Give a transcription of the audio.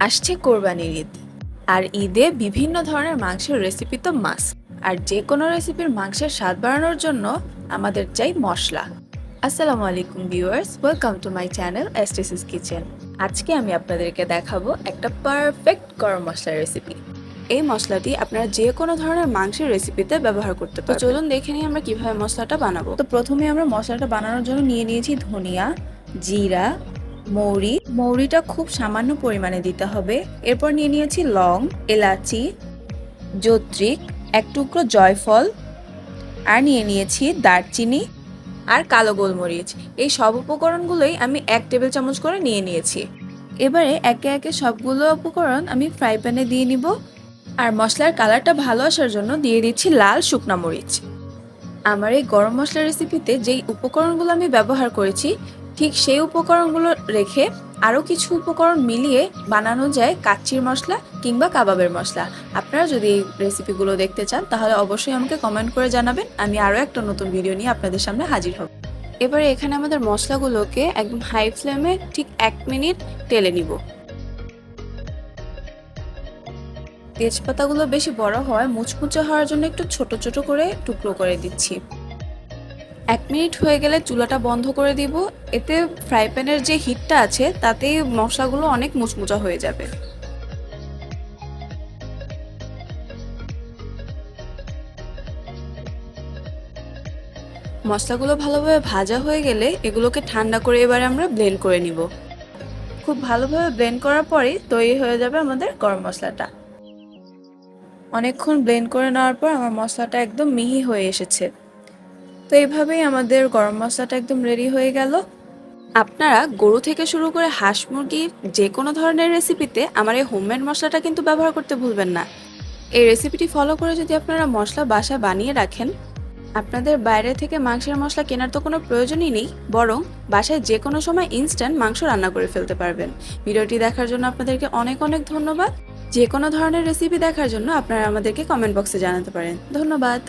আসছে কোরবানির ঈদ, আর ঈদে বিভিন্ন ধরনের মাংসের রেসিপি তো মাস্ট। আর যে কোনো রেসিপির মাংসের স্বাদ বাড়ানোর জন্য আমাদের চাই মশলা। আসসালামু আলাইকুম viewers, welcome to my channel STC's kitchen. আজকে আমি আপনাদেরকে দেখাবো একটা পারফেক্ট গরম মশলার রেসিপি। এই মশলাটি আপনারা যে কোনো ধরনের মাংসের রেসিপিতে ব্যবহার করতে পারবেন। চলুন দেখে নিই আমরা কিভাবে মশলাটা বানাবো। তো প্রথমে আমরা মশলাটা বানানোর জন্য নিয়ে নিয়েছি ধনিয়া, জিরা, মৌরিটা খুব সামান্য পরিমাণে দিতে হবে। এরপর নিয়ে নিয়েছি লং, এলাচি, জত্রিক, এক টুকরো জয়ফল, আর নিয়ে নিয়েছি দারচিনি আর কালো গোলমরিচ। এই সব উপকরণগুলোই আমি 1 টেবিল চামচ করে নিয়ে নিয়েছি। এবারে একে একে সবগুলো উপকরণ আমি ফ্রাই প্যানে দিয়ে নিব। আর মশলার কালারটা ভালো আসার জন্য দিয়ে দিচ্ছি লাল শুকনা মরিচ। আমার এই গরম মশলা রেসিপিতে যেই উপকরণগুলো আমি ব্যবহার করেছি, ঠিক সেই উপকরণগুলো রেখে আরও কিছু উপকরণ মিলিয়ে বানানো যায় কাচ্চির মশলা কিংবা কাবাবের মশলা। আপনারা যদি এই রেসিপিগুলো দেখতে চান তাহলে অবশ্যই আমাকে কমেন্ট করে জানাবেন। আমি আরও একটা নতুন ভিডিও নিয়ে আপনাদের সামনে হাজির হব। এবারে এখানে আমাদের মশলাগুলোকে একদম হাই ফ্লেমে ঠিক 1 মিনিট টেলে নিব। তেজপাতাগুলো বেশি বড় হয় মুচমুচে হওয়ার জন্য একটু ছোট ছোট করে টুকরো করে দিচ্ছি। 1 মিনিট হয়ে গেলে চুলাটা বন্ধ করে দিব। এতে ফ্রাই প্যানের যে হিটটা আছে তাতেই মশলাগুলো অনেক মুচমুচা হয়ে যাবে। মশলাগুলো ভালোভাবে ভাজা হয়ে গেলে এগুলোকে ঠান্ডা করে এবারে আমরা ব্লেন্ড করে নিব। খুব ভালোভাবে ব্লেন্ড করার পরেই তৈরি হয়ে যাবে আমাদের গরম মশলাটা। অনেকক্ষণ ব্লেন্ড করে নেওয়ার পর আমার মশলাটা একদম মিহি হয়ে এসেছে। তো এইভাবেই আমাদের গরম মশলাটা একদম রেডি হয়ে গেল। আপনারা গরু থেকে শুরু করে হাঁস মুরগির যে কোনো ধরনের রেসিপিতে আমার এই হোমমেড মশলাটা কিন্তু ব্যবহার করতে ভুলবেন না। এই রেসিপিটি ফলো করে যদি আপনারা মশলা বাসায় বানিয়ে রাখেন, আপনাদের বাইরে থেকে মাংসের মশলা কেনার তো কোনো প্রয়োজনই নেই, বরং বাসায় যে কোনো সময় ইনস্ট্যান্ট মাংস রান্না করে ফেলতে পারবেন। ভিডিওটি দেখার জন্য আপনাদেরকে অনেক অনেক ধন্যবাদ। যে কোনো ধরনের রেসিপি দেখার জন্য আপনারা আমাদেরকে কমেন্ট বক্সে জানাতে পারেন। ধন্যবাদ।